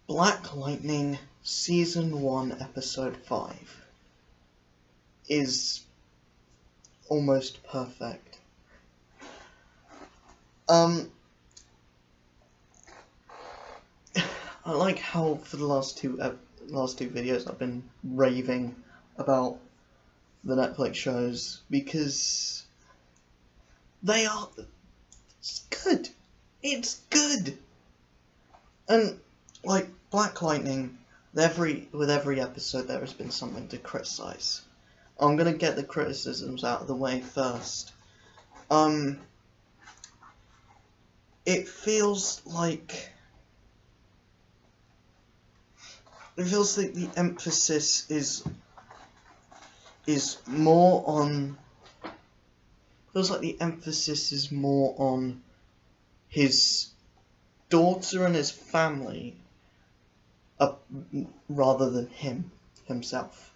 Black Lightning Season 1 Episode 5 is almost perfect. I like how for the last two videos I've been raving about the Netflix shows because it's good. It's good. And like Black Lightning, with every episode there has been something to criticize. I'm gonna get the criticisms out of the way first. It feels like the emphasis is more on. Feels like the emphasis is more on his daughter and his family, rather than himself,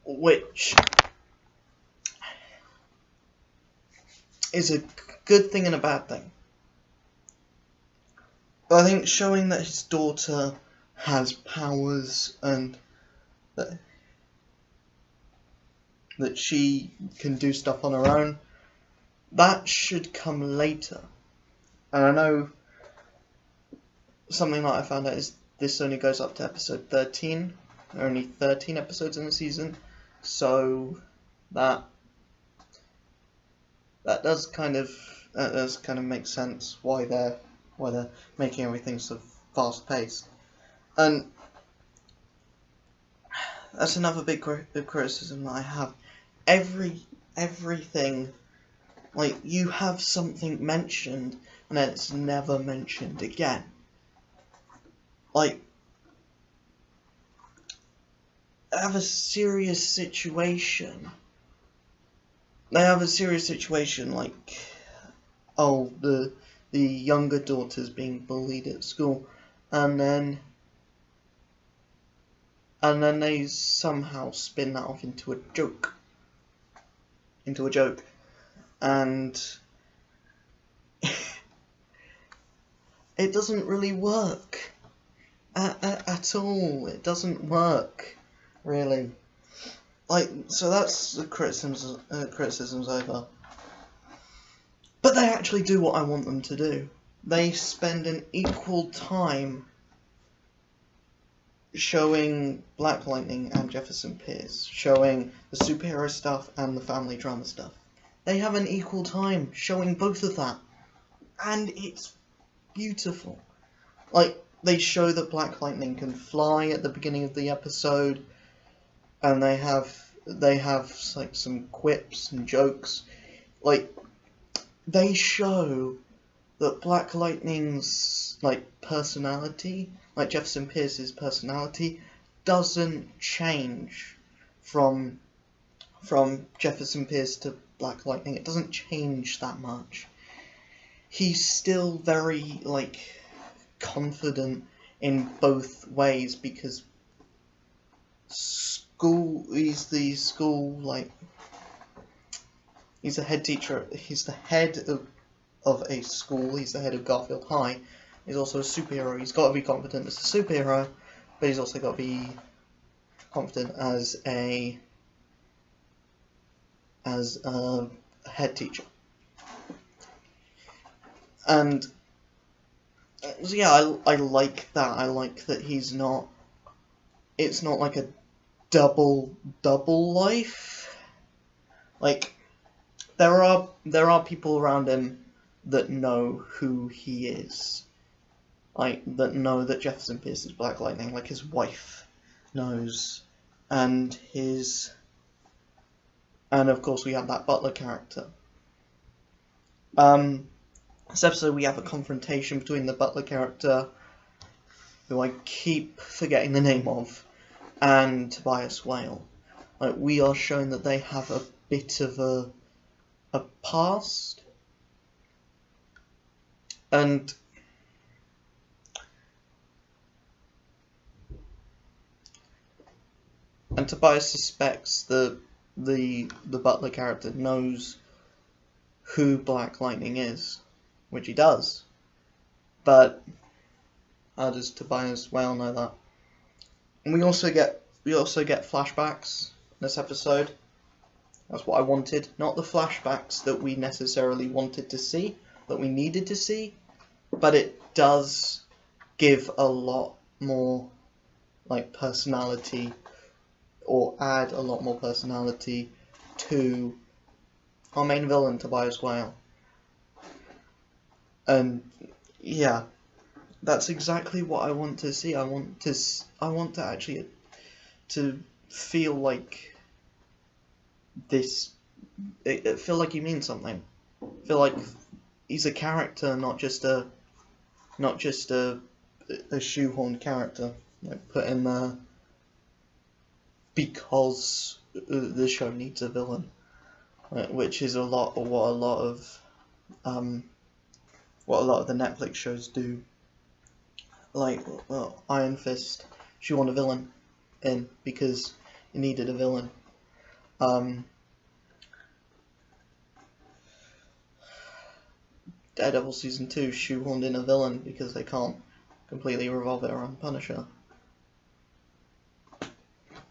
which is a good thing and a bad thing. But I think showing that his daughter has powers and that she can do stuff on her own, that should come later. And I know something that I found out is this only goes up to episode 13. There are only 13 episodes in the season, so that does kind of make sense why they're making everything so fast paced. And that's another big criticism that I have. Everything, like, you have something mentioned and then it's never mentioned again. Like, they have a serious situation. Like, oh, the younger daughter's being bullied at school, and then they somehow spin that off into a joke. And it doesn't really work at all. It doesn't work, really. Like, so that's the criticisms over. But they actually do what I want them to do. They spend an equal time showing Black Lightning and Jefferson Pierce, showing the superhero stuff and the family drama stuff. They have an equal time showing both of that, and it's beautiful. Like, they show that Black Lightning can fly at the beginning of the episode, and they have like some quips and jokes. Like, they show that Black Lightning's personality, like Jefferson Pierce's personality, doesn't change from Jefferson Pierce to Black Lightning. It doesn't change that much. He's still very confident in both ways because he's a head teacher. He's the head of a school. He's the head of Garfield High. He's also a superhero. He's got to be confident as a superhero, but he's also got to be confident as a head teacher. And so yeah, I like that. I like that he's not. It's not like a double life. Like, there are people around him that know who he is. Like, that know that Jefferson Pierce is Black Lightning. Like, his wife knows, and of course we have that Butler character. This episode we have a confrontation between the Butler character, who I keep forgetting the name of, and Tobias Whale. Like, we are shown that they have a bit of a past, and Tobias suspects that the Butler character knows who Black Lightning is, which he does, but How does Tobias Whale know that? And we also get flashbacks in this episode. That's what I wanted. Not the flashbacks that we necessarily wanted to see, that we needed to see, but it does give a lot more like personality, or add a lot more personality to our main villain, Tobias Whale. And yeah, that's exactly what I want to see. I want to actually to feel like this. It feel like he means something. Feel like he's a character, not just a shoehorned character, like put in there because the show needs a villain, which is a lot of what a lot of the Netflix shows do. Like Iron Fist, she wanted a villain in because it needed a villain. Daredevil Season 2 shoehorned in a villain because they can't completely revolve it around Punisher.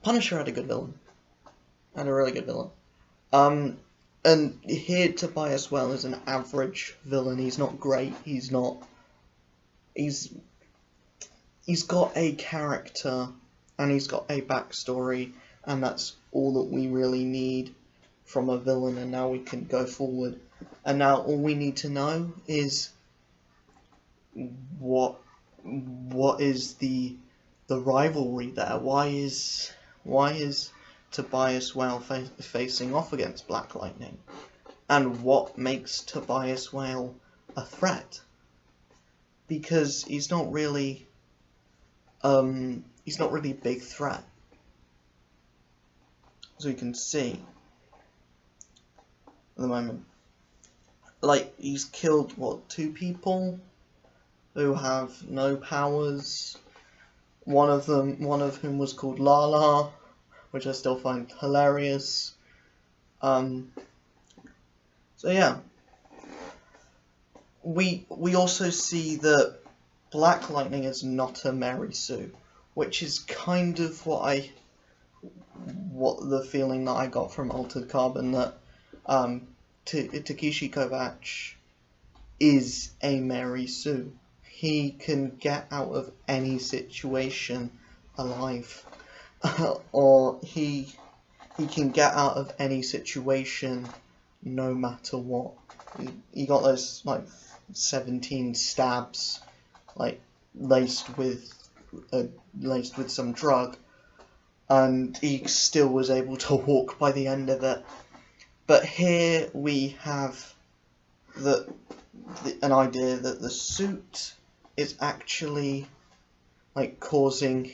Punisher had a good villain. Had a really good villain. And here Tobias Whale is an average villain. He's not great. He's got a character and he's got a backstory, and that's all that we really need from a villain, and now we can go forward. And now all we need to know is what is the rivalry there? Why is Tobias Whale facing off against Black Lightning? And what makes Tobias Whale a threat? Because he's not really a big threat, as we can see at the moment. Like, he's killed, what, 2 people who have no powers. One of whom was called Lala, which I still find hilarious. So yeah. We also see that Black Lightning is not a Mary Sue, which is kind of what the feeling that I got from Altered Carbon, that Takeshi Kovacs is a Mary Sue. He can get out of any situation alive, or he can get out of any situation no matter what. He got those like 17 stabs, like laced with some drug, and he still was able to walk by the end of it. But here we have an idea that the suit is actually like causing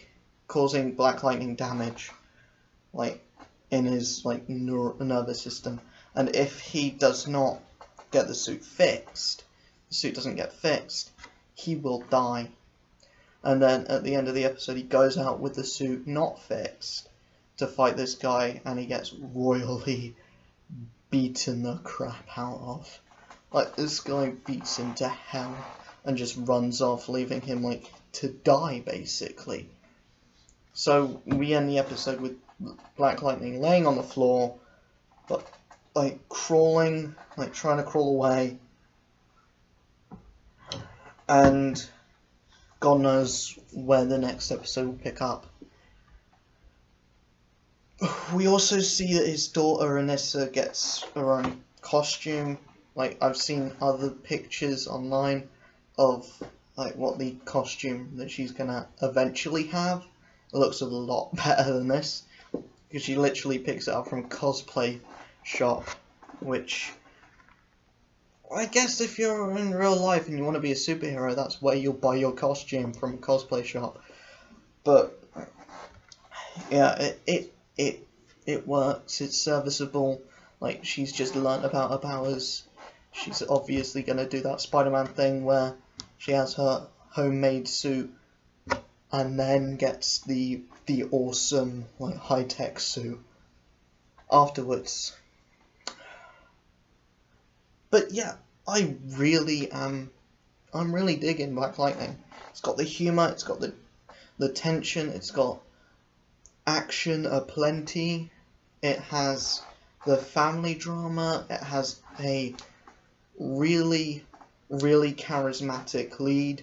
Black Lightning damage, like in his like nervous system, and if he does not get the suit doesn't get fixed, he will die. And then at the end of the episode, he goes out with the suit not fixed to fight this guy, and he gets royally beaten the crap out of. Like, this guy beats him to hell and just runs off, leaving him like to die basically. So we end the episode with Black Lightning laying on the floor, but like crawling, like trying to crawl away, and God knows where the next episode will pick up. We also see that his daughter Anissa gets her own costume. Like, I've seen other pictures online of like what the costume that she's gonna eventually have. It looks a lot better than this, because she literally picks it up from a cosplay shop, which I guess if you're in real life and you want to be a superhero, that's where you'll buy your costume, from a cosplay shop. But yeah, it works. It's serviceable. Like, she's just learnt about her powers. She's obviously gonna do that Spider-Man thing where she has her homemade suit and then gets the awesome like high-tech suit afterwards. But yeah, I'm really digging Black Lightning. It's got the humour, it's got the tension, it's got action aplenty, it has the family drama, it has a really, really charismatic lead,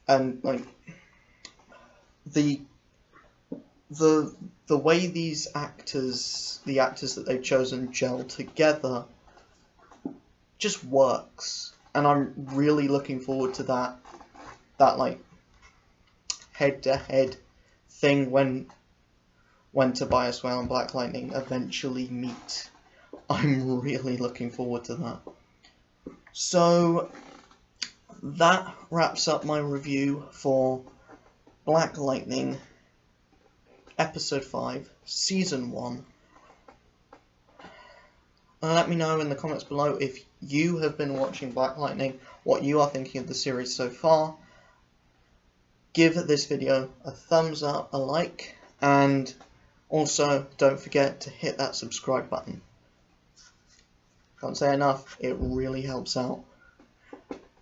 and like the way these actors, the actors that they've chosen, gel together just works, and I'm really looking forward to that like head-to-head thing when Tobias Whale and Black Lightning eventually meet. I'm really looking forward to that. So that wraps up my review for Black Lightning Episode 5, Season 1. Let me know in the comments below if you have been watching Black Lightning, what you are thinking of the series so far. Give this video a thumbs up, a like, and also don't forget to hit that subscribe button. Can't say enough, it really helps out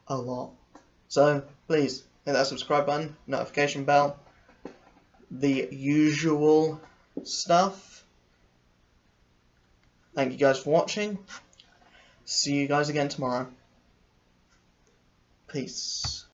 a lot. So please hit that subscribe button, notification bell, the usual stuff. Thank you guys for watching. See you guys again tomorrow. Peace.